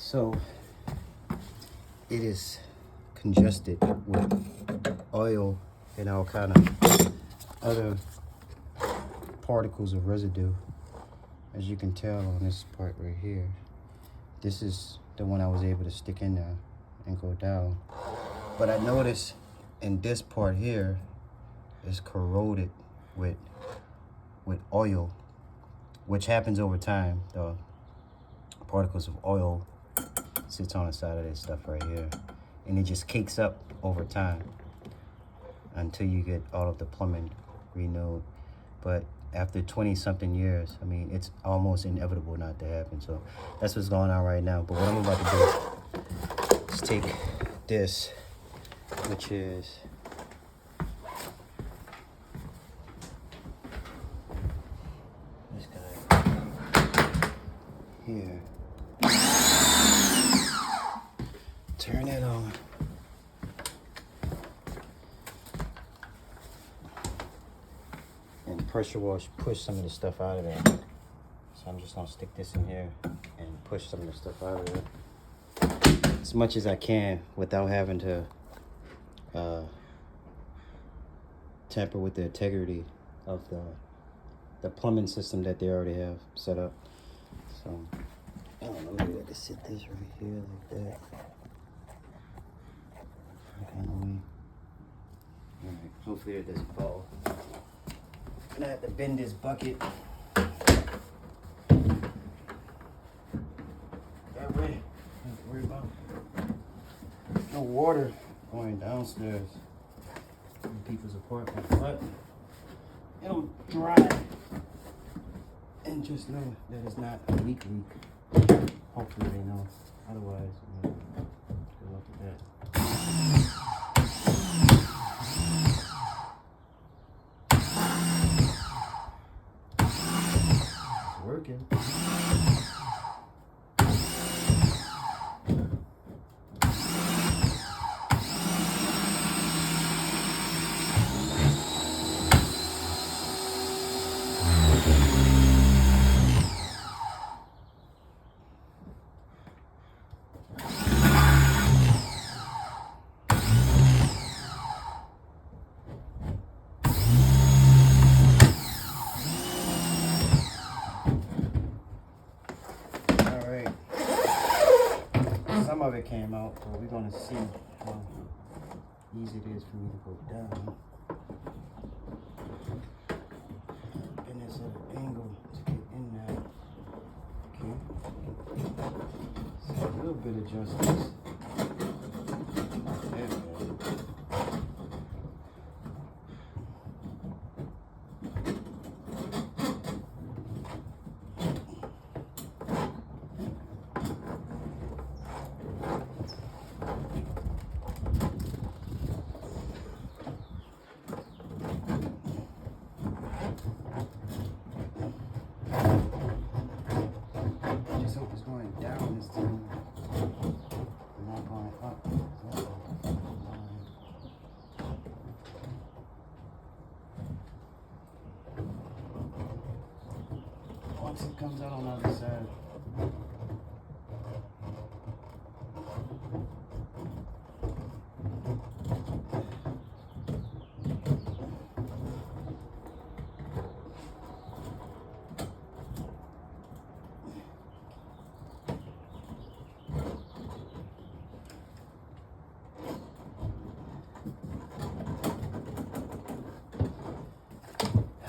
So it is congested with oil and all kind of other particles of residue. As you can tell on this part right here, this is the one I was able to stick in there and go down. But I noticed in this part here is corroded with oil, which happens over time. The particles of oil sits on the side of this stuff right here, and it just cakes up over time until you get all of the plumbing renewed. But after 20 something years, I mean, it's almost inevitable not to happen. So that's what's going on right now. But what I'm about to do is take this, which is this guy here. Turn it on. And pressure wash, push some of the stuff out of there. So I'm just gonna stick this in here and push some of the stuff out of there as much as I can without having to tamper with the integrity of the plumbing system that they already have set up. So I don't know, maybe I could sit this right here like that. Alright, hopefully it doesn't fall. I'm gonna have to bend this bucket that way. Don't have to worry about no water going downstairs in people's apartment, but it'll dry. And just know that it's not a leak. Hopefully they know. Otherwise, good luck with that. It's working. Some of it came out, so we're gonna see how easy it is for me to go down. And it's at an angle to get in there. Okay. So a little bit of justice. Not that bad. Just hope it's going down this time. Not going up. Once it comes out on the other side.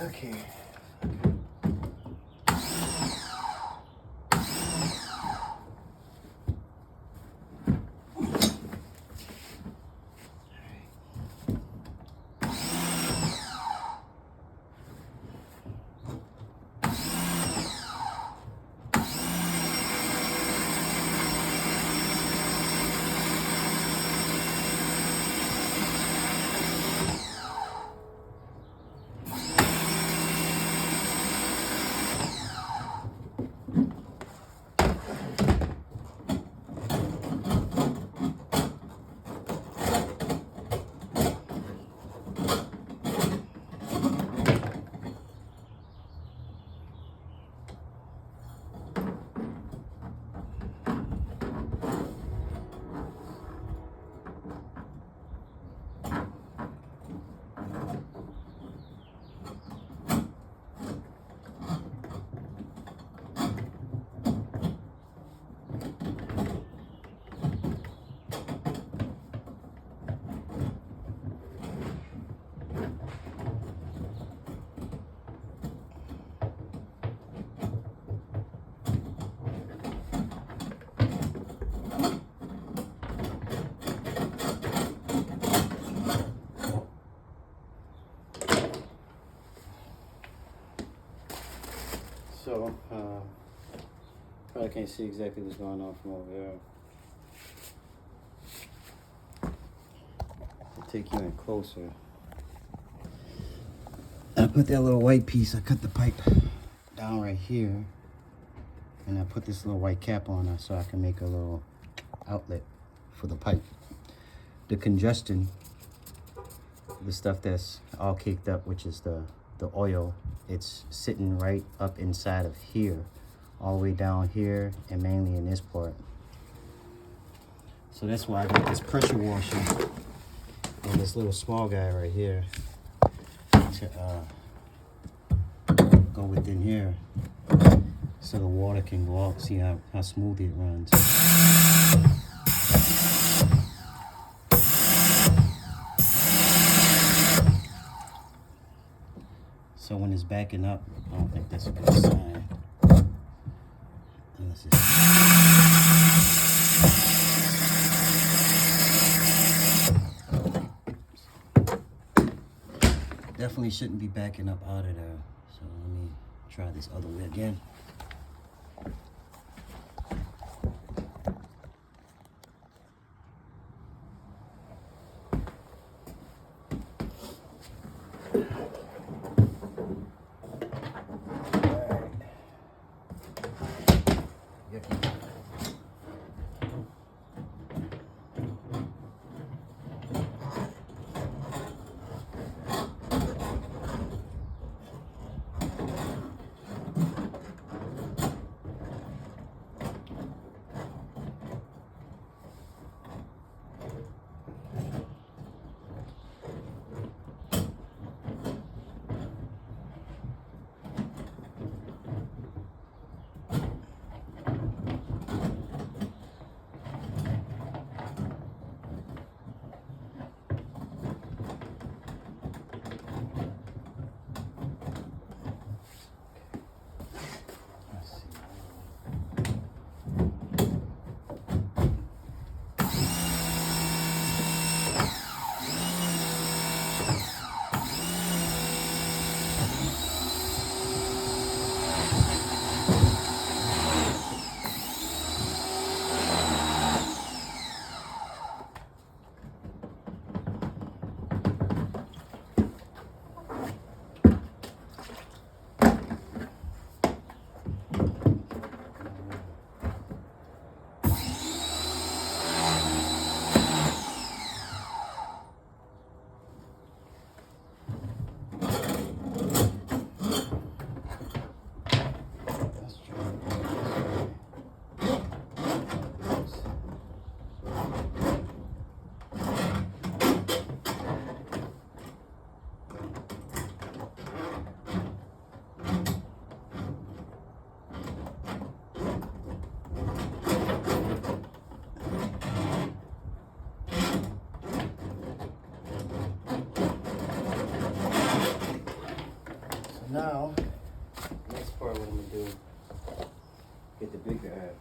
Okay. Probably can't see exactly what's going on from over here. I'll take you in closer. I put that little white piece, I cut the pipe down right here, and I put this little white cap on it so I can make a little outlet for the pipe. The congestion, the stuff that's all caked up, which is the oil, it's sitting right up inside of here, all the way down here, and mainly in this part. So that's why I got this pressure washer and this little small guy right here to go within here so the water can go out. See how smooth it runs. So when it's backing up, I don't think that's a good sign. Unless it's... Definitely shouldn't be backing up out of there. So let me try this other way again. Now, next part what I'm gonna do, get the bigger half.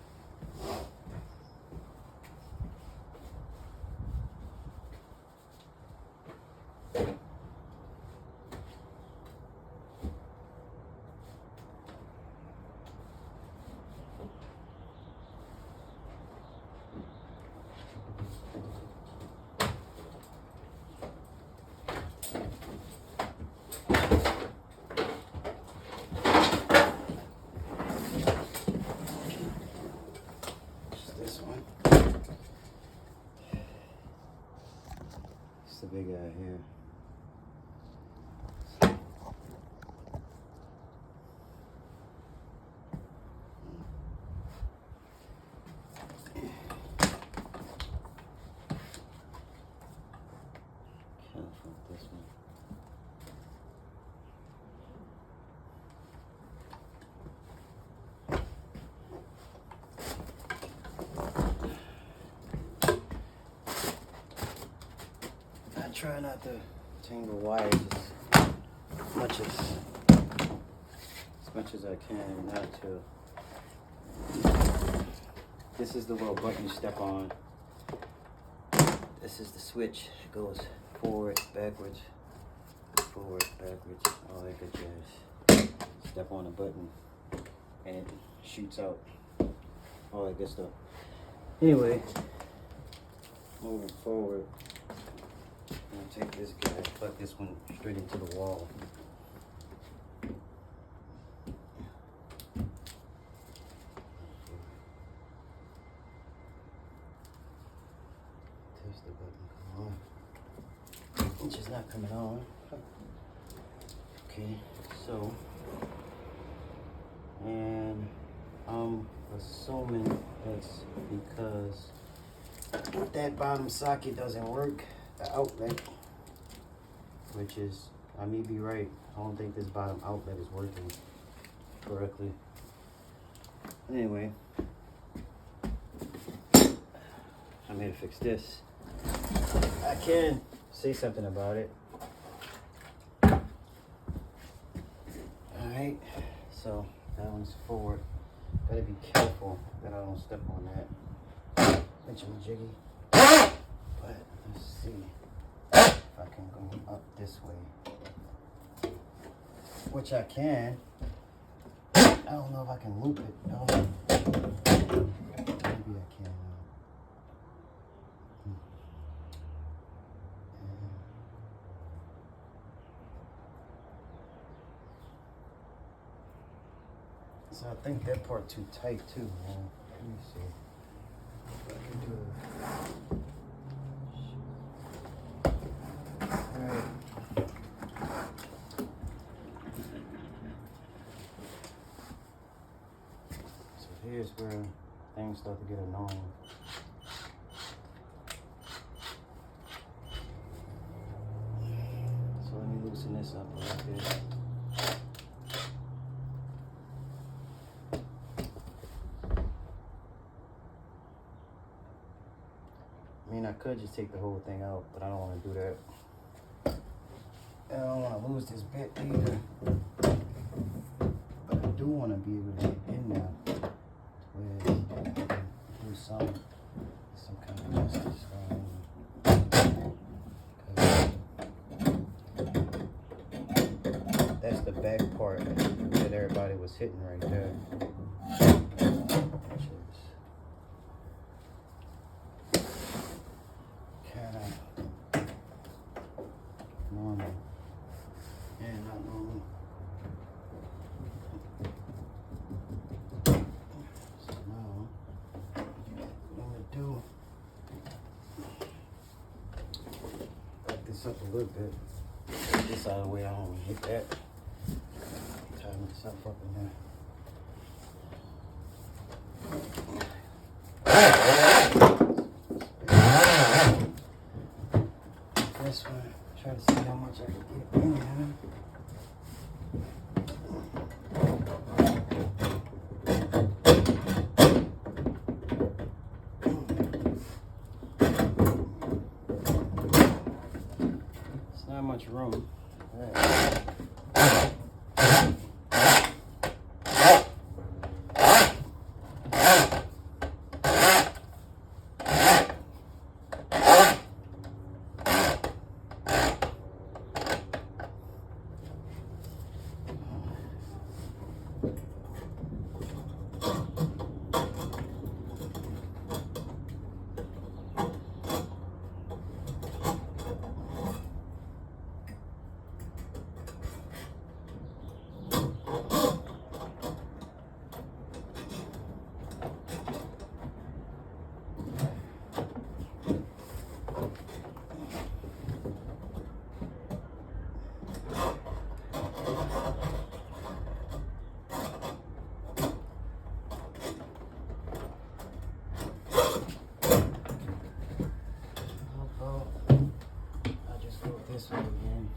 The big guy here. Careful with this one. Try not to tangle wires as much as I can, not to. This is the little button you step on. This is the switch. It goes forward, backwards, all that good jazz. Step on the button and it shoots out all that good stuff. Anyway, moving forward, I'm gonna take this guy, plug this one straight into the wall. Test the button, come on. It's just not coming on. Okay, so, and I'm assuming it's because that bottom socket doesn't work, the outlet, which is, I may be right, I don't think this bottom outlet is working correctly. Anyway, I'm here to fix this. I can say something about it. Alright, so that one's forward. Gotta be careful that I don't step on that. Pinch my jiggy. But let's see if I can go up this way. Which I can. I don't know if I can loop it though. Maybe I can. So I think that part too tight too, man. Let me see if I can do it. Alright. So here's where things start to get annoying. So let me loosen this up a little bit. I mean, I could just take the whole thing out, but I don't want to do that. And I don't want to lose this bit either. But I do want to be able to get in there where I can do some kind of justice. That's the back part that everybody was hitting right there. Normal and not normal. So now, what I'm gonna do, back this up a little bit. Get this out of the way, I don't want to hit that. Tighten this up in there. This one. Try to see how much I can get in there. It's not much room. All right. This way again.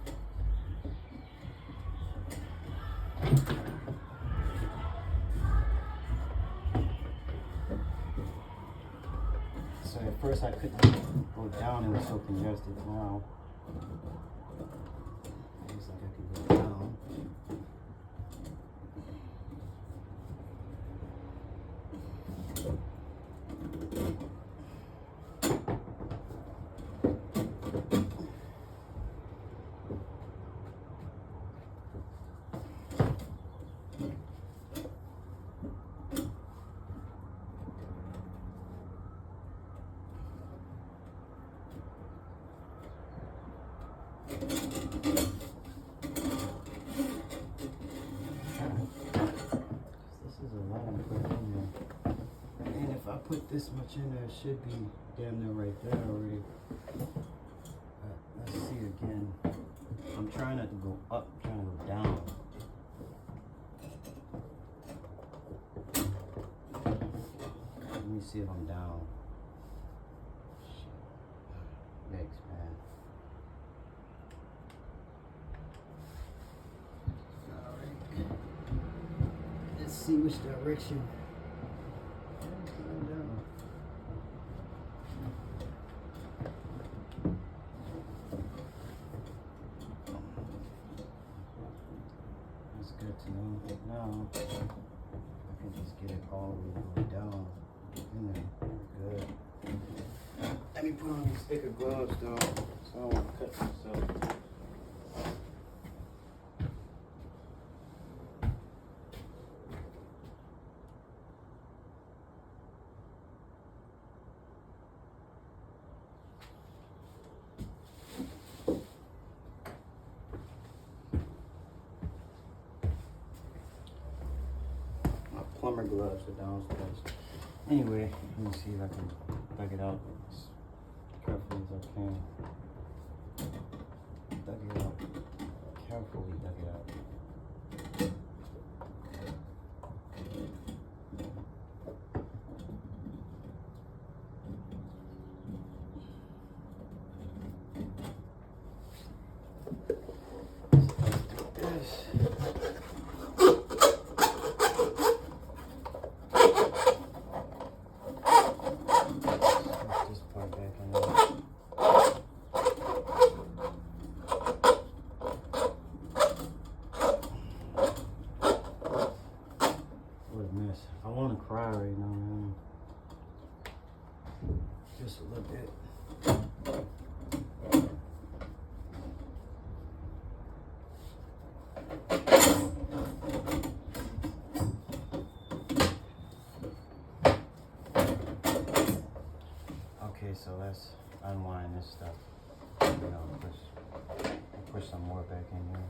So at first I couldn't go down, it was so congested. Now it looks like I can go down. this much in there, it should be damn near right there already. Let's see again. I'm trying not to go up, I'm trying to go down. Let me see if I'm down. Yikes, man. Alright. Let's see which direction. That's good to know. Now I can just get it all the way down in there. Good. Let me put on these thicker gloves though, so I don't want to cut myself. Plumber gloves are downstairs. Anyway, let me see if I can dug it out as carefully as I can. Dug it out. Carefully dug it out. I want to cry right now, man. Just a little bit. Okay, so let's unwind this stuff. You know, push some more back in here.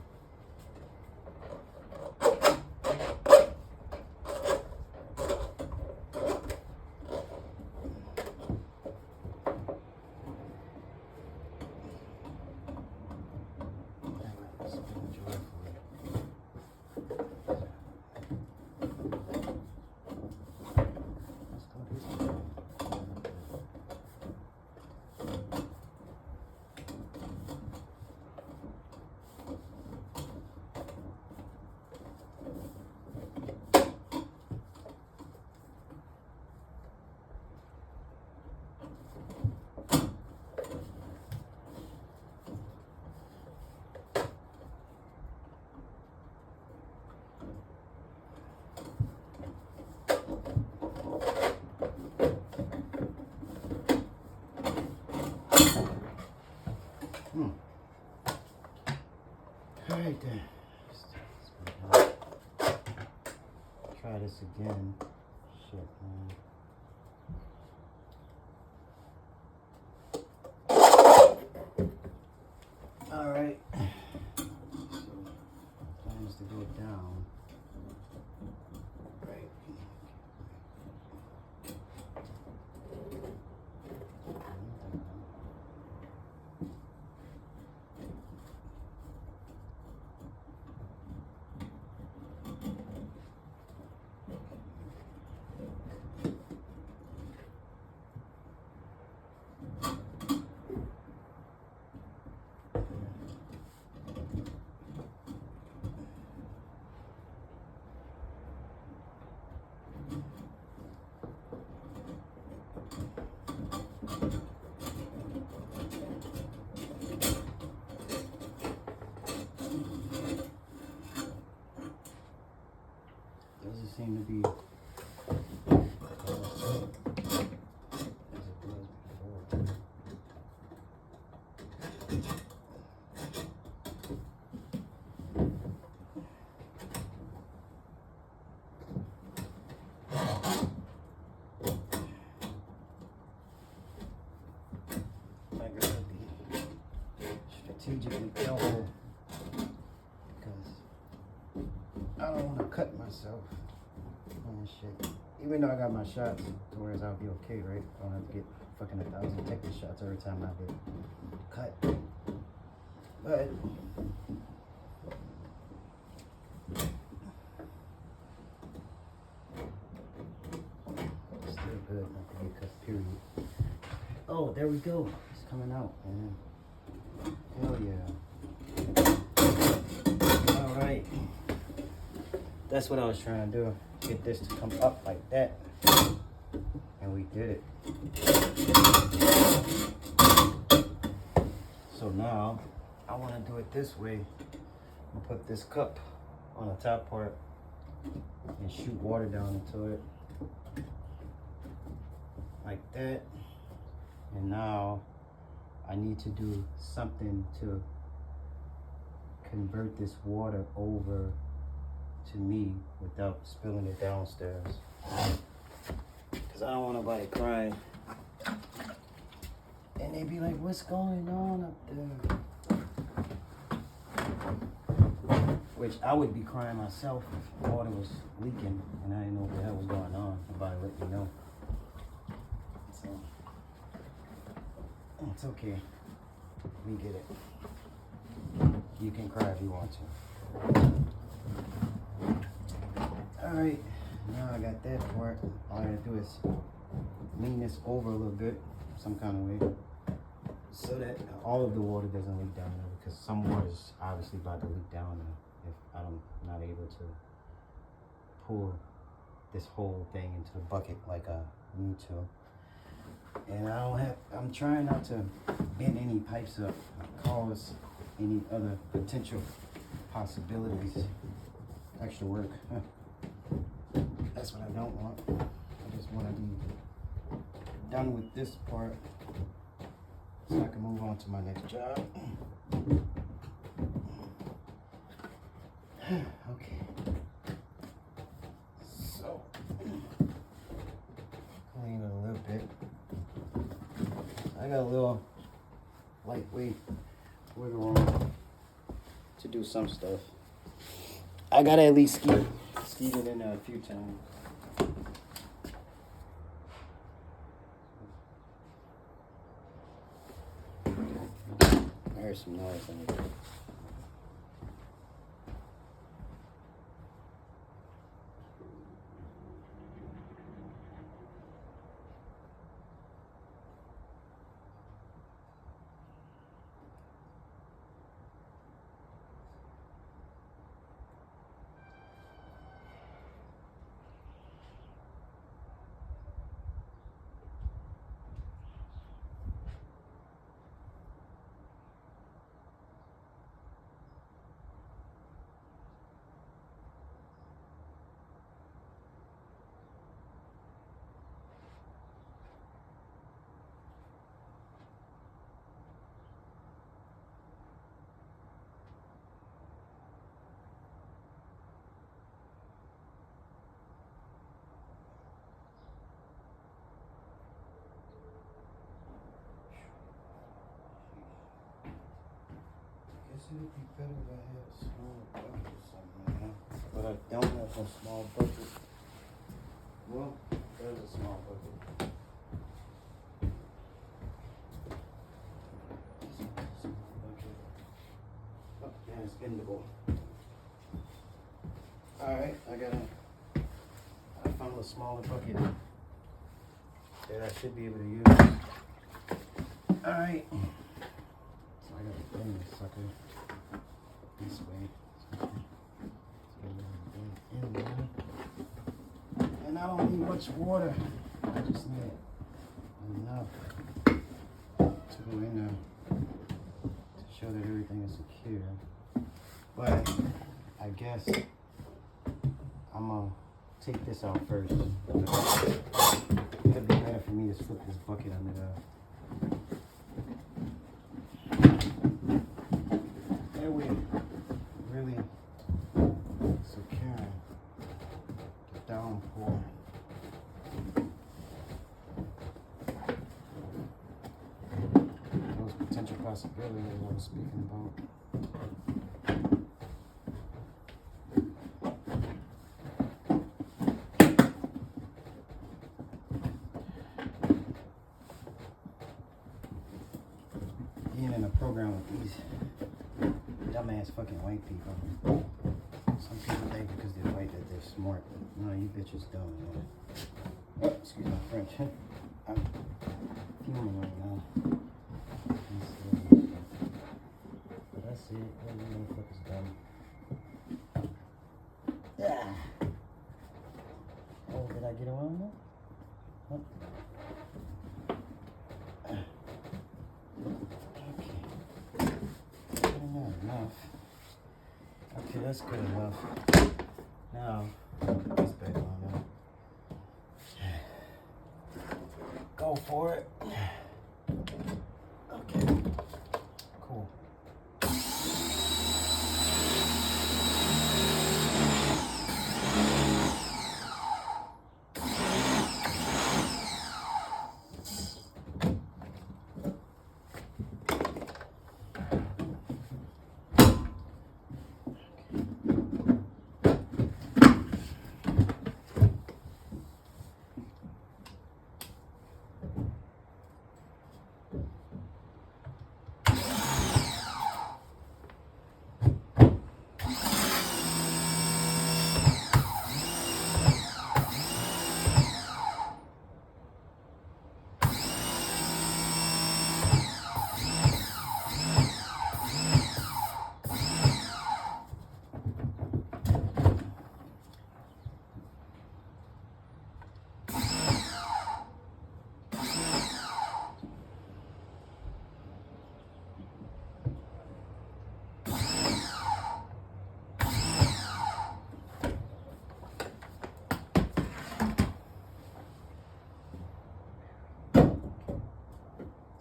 Alright then. Try this again. Shit, man. Alright. So, plan is to go down. Right. Doesn't seem to be strategically careful because I don't want to cut myself on this shit. Even though I got my shots, to whereas I'll be okay, right? I don't have to get fucking 1,000 tetanus shots every time I get cut. But still good not to get cut, period. Oh, there we go. It's coming out, man. Hell yeah. Alright. That's what I was trying to do. Get this to come up like that. And we did it. So now I want to do it this way. I'm gonna put this cup on the top part and shoot water down into it like that. And now I need to do something to convert this water over to me without spilling it downstairs. Cause I don't want nobody crying. And they be like, what's going on up there? Which I would be crying myself if water was leaking and I didn't know what the hell was going on. Nobody let me know. So, it's okay. We get it. You can cry if you want to. Alright, now I got that part. All I gotta do is lean this over a little bit, some kind of way, so that all of the water doesn't leak down there, because some water is obviously about to leak down there if I'm not able to pour this whole thing into the bucket like I need to. And I'm trying not to bend any pipes up, cause any other potential possibilities, extra work. That's what I don't want. I just want to be done with this part so I can move on to my next job. Okay. So, clean it a little bit. I got a little lightweight wiggle room to do some stuff. I gotta at least ski it in there a few times. I heard some noise on it. It would be better if I had a small bucket or something, man. But I don't have a small bucket. Well, there's a small bucket. Oh, yeah, it's bendable. Alright, I found a smaller bucket that I should be able to use. Alright. So I gotta bend this sucker this way. And I don't need much water. I just need enough to go in there to show that everything is secure. But I guess I'm gonna take this out first. It'd be better for me to slip this bucket under there. Really securing the downpour. Those potential possibilities I was speaking about. program with these dumbass fucking white people. Some people think because they're white that they're smart. No, you bitches dumb, man. Oh, excuse my French. I'm fuming right now. But that's it. All you motherfuckers dumb. Yeah. Oh, did I get around that? Oh. Okay. Not enough. Okay, that's good enough. Now, put this back on now. Go for it. Okay. Cool.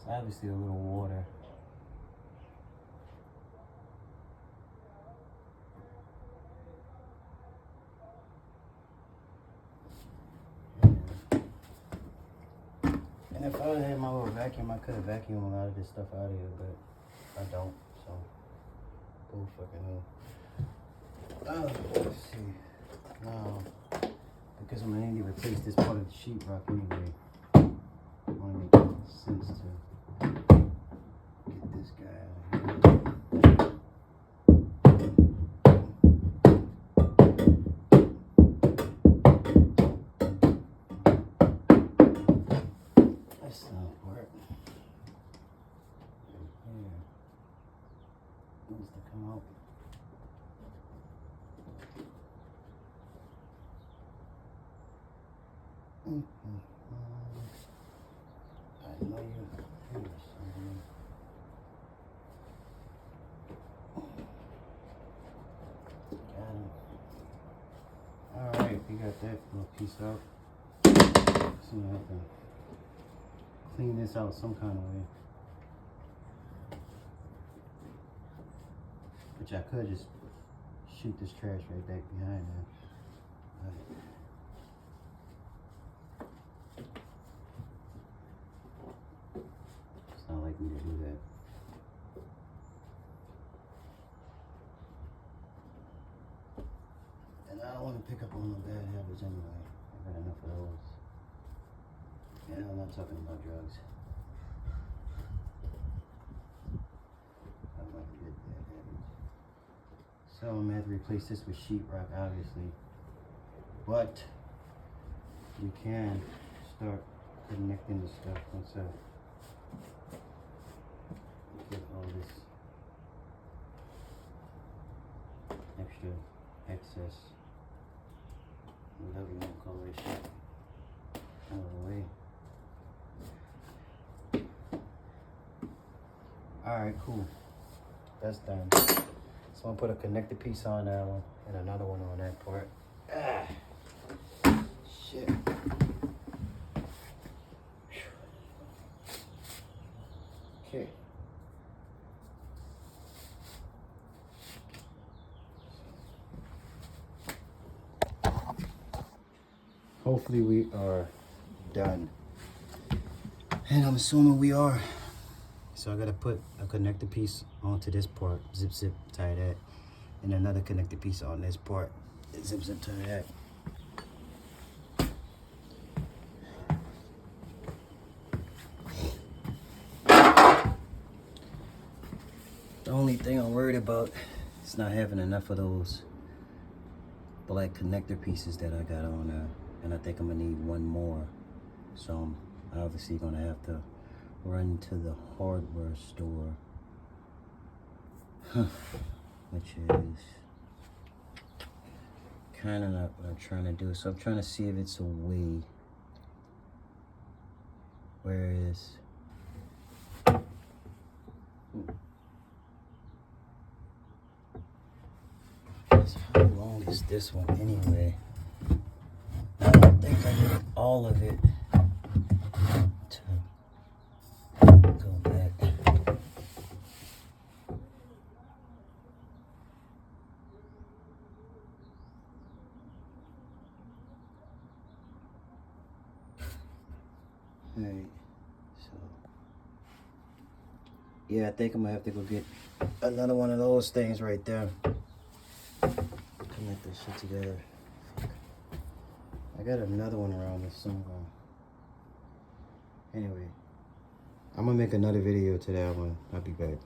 Obviously a little water. And if I would have had my little vacuum, I could have vacuumed a lot of this stuff out of here, but I don't, so who fucking who. Let's see. Now, because I'm gonna need to replace this part of the sheetrock anyway, I want to make sense to get this guy out of here. That's not work. Here. Needs to come out. I know you're here somewhere. Got him. Alright, we got that little piece out. So I have to clean this out some kind of way. Which I could just shoot this trash right back behind there. It's not like me to do that. And I don't want to pick up on the bad habits anyway. I've had enough of those. And I'm not talking about drugs. I like good bad habits. So I'm gonna have to replace this with sheetrock, obviously. But you can start connecting the stuff once I get all this extra excess, whatever you want to call that shit, out of the way. Alright, cool. That's done. So I'm gonna put a connector piece on that one and another one on that part. Ah, shit. Okay. Hopefully we are done. And I'm assuming we are. So I gotta put a connector piece onto this part, zip zip tie that, and another connector piece on this part, zip zip tie that. only thing I'm worried about is not having enough of those black connector pieces that I got on there. And I think I'm gonna need one more. So I'm obviously gonna have to run to the hardware store. Which is kind of not what I'm trying to do. So I'm trying to see if it's a way. Where is... How long is this one anyway? I don't think I need all of it to go back. Alright, so yeah, I think I'm gonna have to go get another one of those things right there. Connect this shit together. Fuck. I got another one around this somewhere. Anyway, I'm gonna make another video to that one. I'll be back.